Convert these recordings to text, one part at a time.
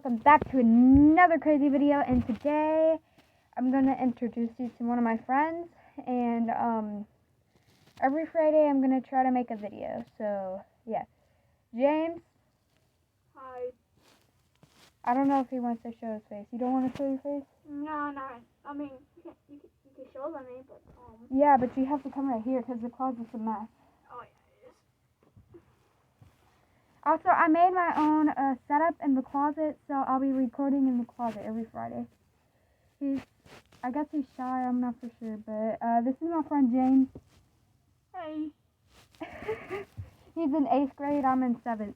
welcome back to another crazy video. And today I'm going to introduce you to one of my friends, and every Friday I'm going to try to make a video. So yeah, James. Hi. I don't know if he wants to show his face. You don't want to show your face? No. I mean, you can show them, but yeah, but you have to come right here because the closet's a mess. Oh yeah, it is. Also, I made my own setup in the closet, so I'll be recording in the closet every Friday. I guess he's shy, I'm not for sure, but this is my friend James. Hey. He's in 8th grade, I'm in 7th.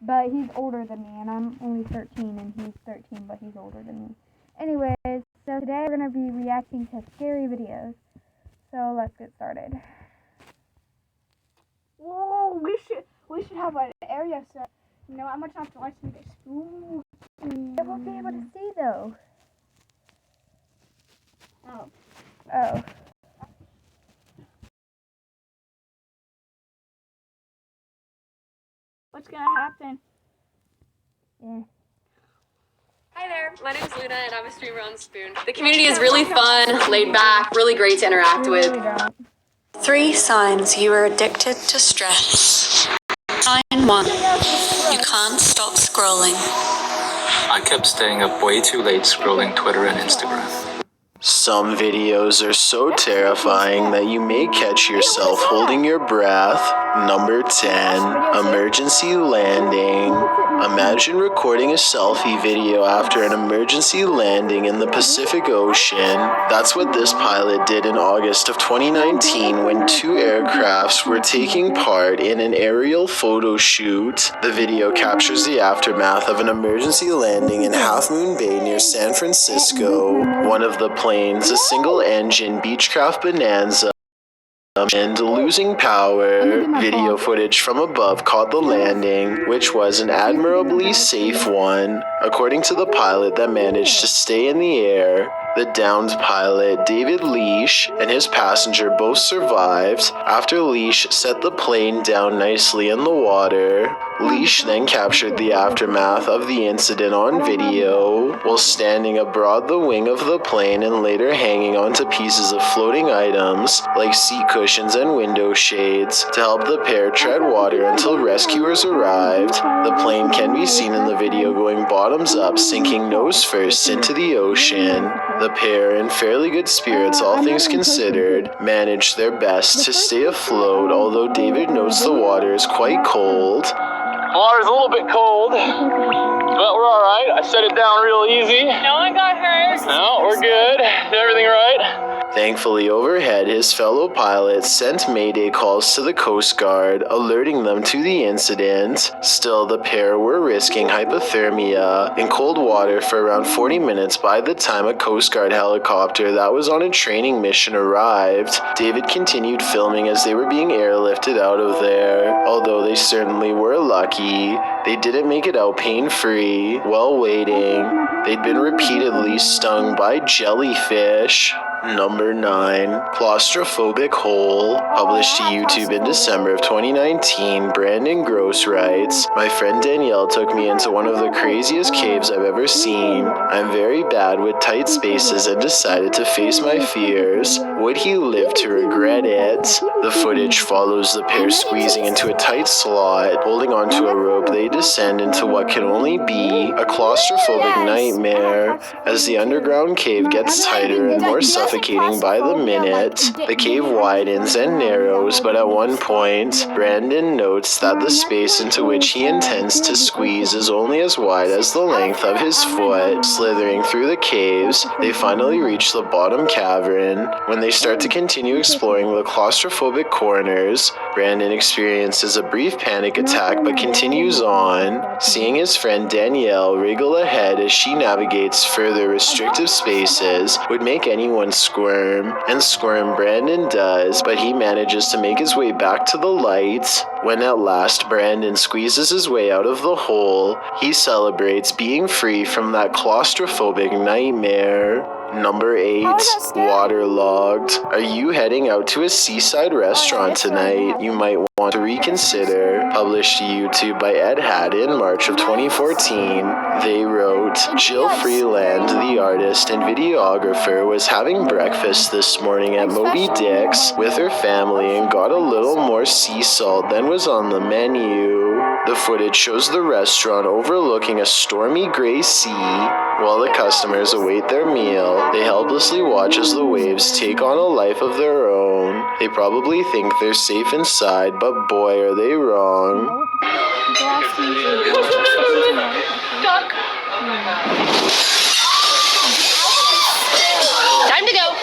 But he's older than me, and I'm only 13, and he's 13, but he's older than me. Anyways, so today we're going to be reacting to scary videos. So let's get started. Whoa, we should have an area set. You know, I'm gonna have to watch me get spooky. I won't be able to see though. Oh. What's gonna happen? Yeah. Hi there, my name is Luna and I'm a streamer on Spoon. The community is really fun, laid back, really great to interact with. 3 signs you are addicted to stress. Sign 1. You can't stop scrolling. I kept staying up way too late scrolling Twitter and Instagram. Some videos are so terrifying that you may catch yourself holding your breath. Number 10, emergency landing. Imagine recording a selfie video after an emergency landing in the Pacific Ocean. That's what this pilot did in August of 2019 when 2 aircrafts were taking part in an aerial photo shoot. The video captures the aftermath of an emergency landing in Half Moon Bay near San Francisco. One of the planes, a single-engine Beechcraft Bonanza, and losing power. Video footage from above caught the landing, which was an admirably safe one, according to the pilot that managed to stay in the air. The downed pilot, David Leash, and his passenger both survived after Leash set the plane down nicely in the water. Leash then captured the aftermath of the incident on video while standing abroad the wing of the plane and later hanging onto pieces of floating items like seat cushions and window shades to help the pair tread water until rescuers arrived. The plane can be seen in the video going bottoms up, sinking nose first into the ocean. The pair, in fairly good spirits all things considered, managed their best to stay afloat, although David notes the water is quite cold. Water's a little bit cold, but we're alright. I set it down real easy. No one got hurt. No, we're good. Did everything right? Thankfully, overhead, his fellow pilots sent mayday calls to the Coast Guard, alerting them to the incident. Still, the pair were risking hypothermia in cold water for around 40 minutes by the time a Coast Guard helicopter that was on a training mission arrived. David continued filming as they were being airlifted out of there. Although they certainly were lucky, they didn't make it out pain-free. While waiting, they'd been repeatedly stung by jellyfish. Number 9, claustrophobic hole. Published to YouTube in December of 2019, Brandon Gross writes, "My friend Danielle took me into one of the craziest caves I've ever seen. I'm very bad with tight spaces and decided to face my fears. Would he live to regret it?" The footage follows the pair squeezing into a tight slot. Holding onto a rope, they descend into what can only be a claustrophobic nightmare. As the underground cave gets tighter and more suffocating by the minute, the cave widens and narrows, but at one point, Brandon notes that the space into which he intends to squeeze is only as wide as the length of his foot. Slithering through the caves, they finally reach the bottom cavern. When they start to continue exploring the claustrophobic corners, Brandon experiences a brief panic attack but continues on. Seeing his friend Danielle wriggle ahead as she navigates further restrictive spaces would make anyone squirm, and squirm Brandon does, but he manages to make his way back to the light. When at last Brandon squeezes his way out of the hole, he celebrates being free from that claustrophobic nightmare. Number 8, waterlogged. Are you heading out to a seaside restaurant tonight? You might want want to reconsider. Published to YouTube by Ed Hadd in March of 2014. They wrote, Jill Freeland, the artist and videographer, was having breakfast this morning at Moby Dick's with her family and got a little more sea salt than was on the menu. The footage shows the restaurant overlooking a stormy gray sea. While the customers await their meal, they helplessly watch as the waves take on a life of their own. They probably think they're safe inside, but boy, are they wrong. Duck. Time to go.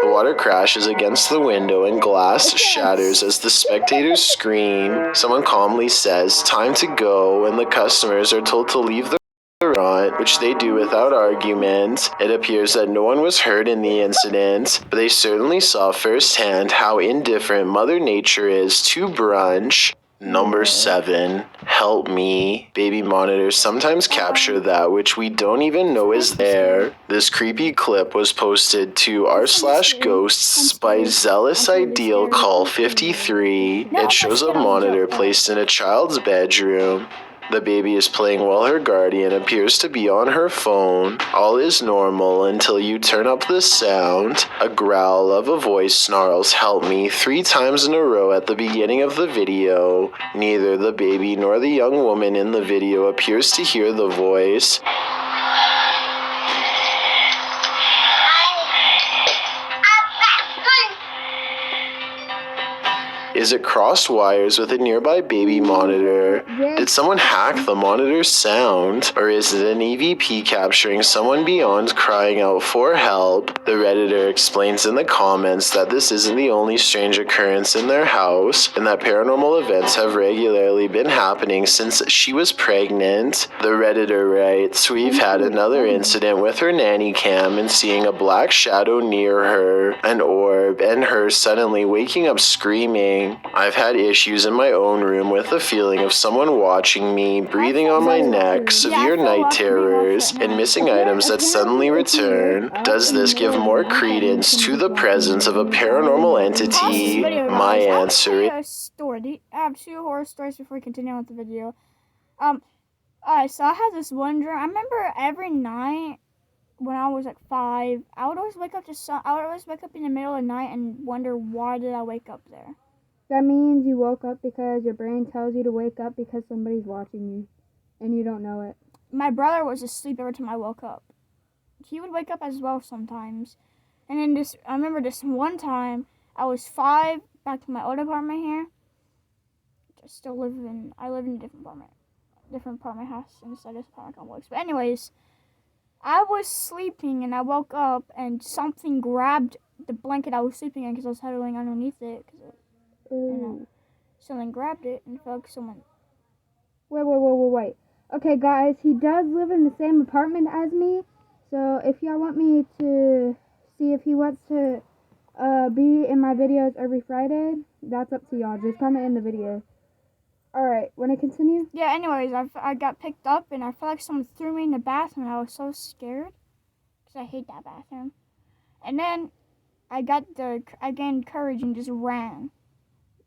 The water crashes against the window and glass shatters as the spectators scream. Someone calmly says, time to go, and the customers are told to leave the restaurant, which they do without argument. It appears that no one was hurt in the incident, but they certainly saw firsthand how indifferent Mother Nature is to brunch. Number 7. Help me. Baby monitors sometimes capture that which we don't even know is there. This creepy clip was posted to r/ghosts by Zealous Ideal Call 53. It shows a monitor placed in a child's bedroom. The baby is playing while her guardian appears to be on her phone. All is normal until you turn up the sound. A growl of a voice snarls, help me, 3 times in a row at the beginning of the video. Neither the baby nor the young woman in the video appears to hear the voice. Is it crossed wires with a nearby baby monitor? Did someone hack the monitor's sound? Or is it an EVP capturing someone beyond crying out for help? The Redditor explains in the comments that this isn't the only strange occurrence in their house, and that paranormal events have regularly been happening since she was pregnant. The Redditor writes, we've had another incident with her nanny cam and seeing a black shadow near her, an orb, and her suddenly waking up screaming. I've had issues in my own room with the feeling of someone watching me, breathing on my neck, severe night terrors, and missing items that suddenly return. Does this give more credence to the presence of a paranormal entity? My answer is... I have 2 horror stories before we continue with the video. Alright, so I had this one dream. I remember every night when I was like 5, I would always wake up in the middle of the night and wonder why did I wake up there. That means you woke up because your brain tells you to wake up because somebody's watching you, and you don't know it. My brother was asleep every time I woke up. He would wake up as well sometimes. And then I remember this one time, I was 5, back to my old apartment here. I live in a different part of my house inside this apartment complex. But anyways, I was sleeping and I woke up and something grabbed the blanket I was sleeping in because I was huddling underneath it. Someone grabbed it and felt like someone... Wait. Okay, guys, he does live in the same apartment as me, so if y'all want me to see if he wants to be in my videos every Friday, that's up to y'all. Just comment in the video. Alright, want to continue? Yeah, anyways, I got picked up and I felt like someone threw me in the bathroom and I was so scared because I hate that bathroom. And then I gained courage and just ran.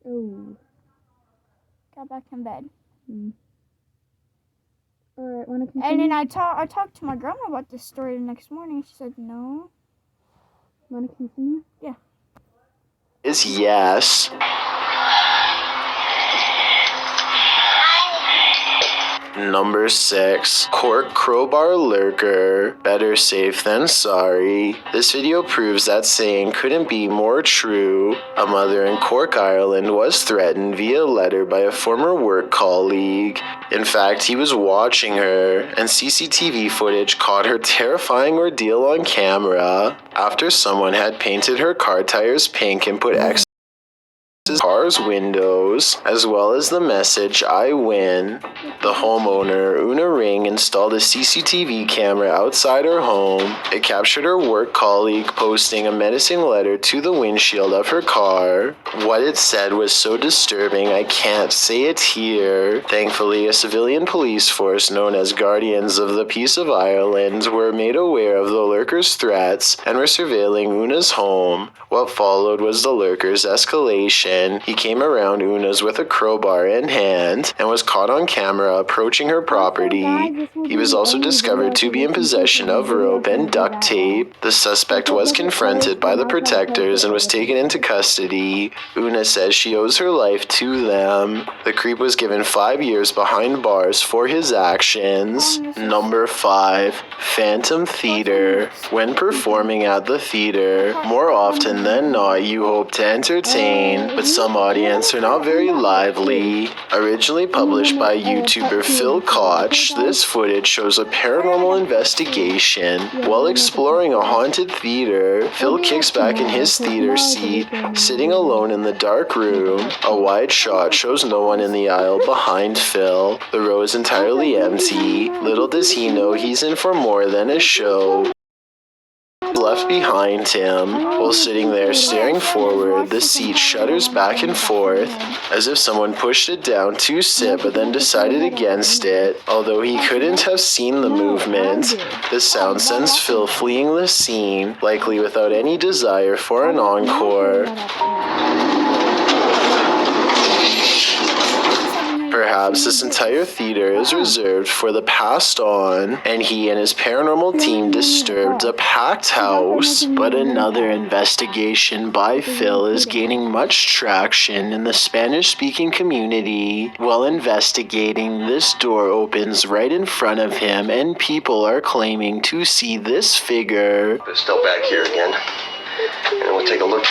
Oh. Got back in bed. Alright, want to continue? And then I talked to my grandma about this story the next morning. She said no. Want to continue? Yeah. Is yes. Number 6. Cork Crowbar Lurker. Better safe than sorry. This video proves that saying couldn't be more true. A mother in Cork, Ireland was threatened via letter by a former work colleague. In fact, he was watching her, and CCTV footage caught her terrifying ordeal on camera after someone had painted her car tires pink and put X car's windows, as well as the message, "I win." The homeowner, Una Ring, installed a CCTV camera outside her home. It captured her work colleague posting a menacing letter to the windshield of her car. What it said was so disturbing I can't say it here. Thankfully, a civilian police force known as Guardians of the Peace of Ireland were made aware of the lurker's threats and were surveilling Una's home. What followed was the lurker's escalation. He came around Una's with a crowbar in hand and was caught on camera approaching her property. He was also discovered to be in possession of rope and duct tape. The suspect was confronted by the protectors and was taken into custody. Una says she owes her life to them. The creep was given 5 years behind bars for his actions. Number 5. Phantom Theater. When performing at the theater, more often than not you hope to entertain, but some audience are not very lively. Originally published by YouTuber Phil Koch, this footage shows a paranormal investigation. While exploring a haunted theater, Phil kicks back in his theater seat, sitting alone in the dark room. A wide shot shows no one in the aisle behind Phil. The row is entirely empty. Little does he know he's in for more than a show. Left behind him. While sitting there staring forward, the seat shudders back and forth, as if someone pushed it down to sit but then decided against it. Although he couldn't have seen the movement, the sound sends Phil fleeing the scene, likely without any desire for an encore. Perhaps this entire theater is reserved for the passed on, and he and his paranormal team disturbed a packed house. But another investigation by Phil is gaining much traction in the Spanish-speaking community. While investigating, this door opens right in front of him, and people are claiming to see this figure. But still back here again. And we'll take a look.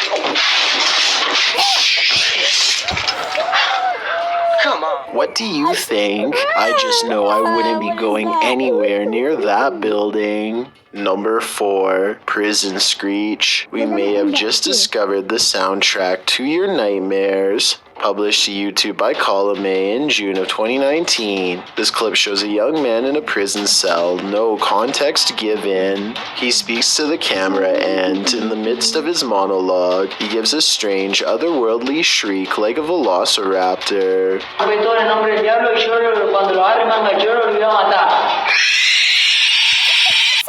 Come on. What do you think? I just know I wouldn't be going anywhere near that building. Number 4. Prison Screech. We may have just discovered the soundtrack to your nightmares. Published to YouTube by Column A in June of 2019. This clip shows a young man in a prison cell, no context given. He speaks to the camera and, in the midst of his monologue, he gives a strange, otherworldly shriek like a velociraptor.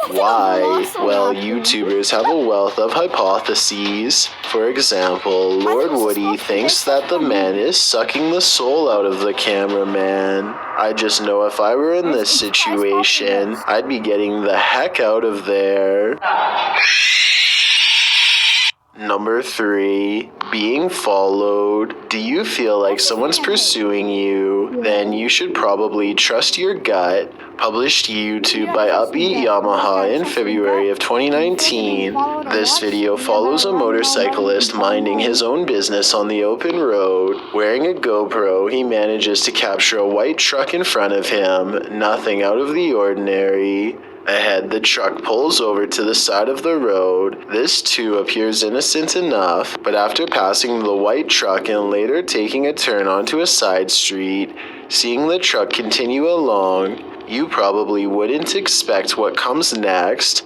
Why? Well, YouTubers have a wealth of hypotheses. For example, Lord Woody thinks that the man is sucking the soul out of the cameraman. I just know if I were in this situation, I'd be getting the heck out of there. Number 3. Being followed. Do you feel like someone's pursuing you? Then you should probably trust your gut. Published to YouTube by Upbeat Yamaha in February of 2019. This video follows a motorcyclist minding his own business on the open road. Wearing a GoPro, he manages to capture a white truck in front of him. Nothing out of the ordinary. Ahead, the truck pulls over to the side of the road. This too appears innocent enough, but after passing the white truck and later taking a turn onto a side street, seeing the truck continue along, you probably wouldn't expect what comes next.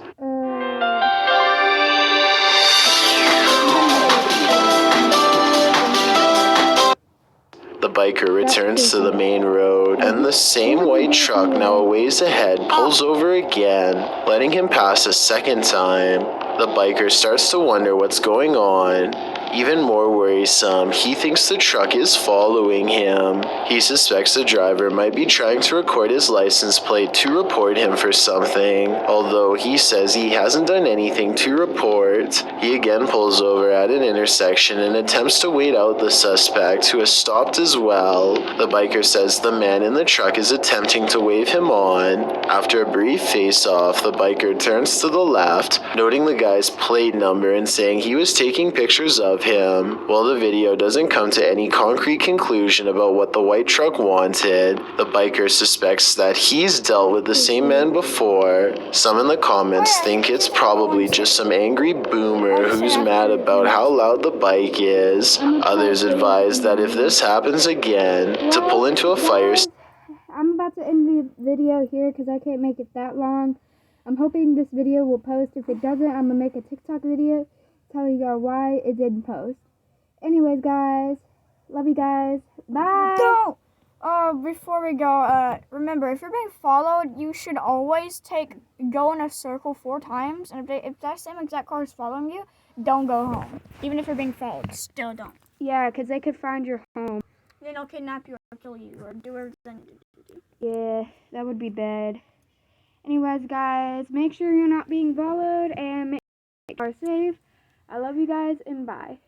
The biker returns to the main road, and the same white truck now a ways ahead pulls over again, letting him pass a second time. The biker starts to wonder what's going on. Even more worrisome, he thinks the truck is following him. He suspects the driver might be trying to record his license plate to report him for something. Although he says he hasn't done anything to report, he again pulls over at an intersection and attempts to wait out the suspect, who has stopped as well. The biker says the man in the truck is attempting to wave him on. After a brief face-off, the biker turns to the left, noting the guy's plate number and saying he was taking pictures of of him. While the video doesn't come to any concrete conclusion about what the white truck wanted, the biker suspects that he's dealt with the same man before. Some in the comments think it's probably just some angry boomer who's mad about how loud the bike is. Others advise that if this happens again, to pull into a fire station. I'm about to end the video here because I can't make it that long. I'm hoping this video will post. If it doesn't, I'm going to make a TikTok video telling y'all why it didn't post. Anyways, guys, love you guys. Bye. Don't! Before we go, remember, if you're being followed, you should always go in a circle 4 times. And if that same exact car is following you, don't go home. Even if you're being followed, still don't. Yeah, because they could find your home. Then they'll kidnap you or kill you or do everything they need to do. Yeah, that would be bad. Anyways, guys, make sure you're not being followed and make sure you are safe. I love you guys and bye.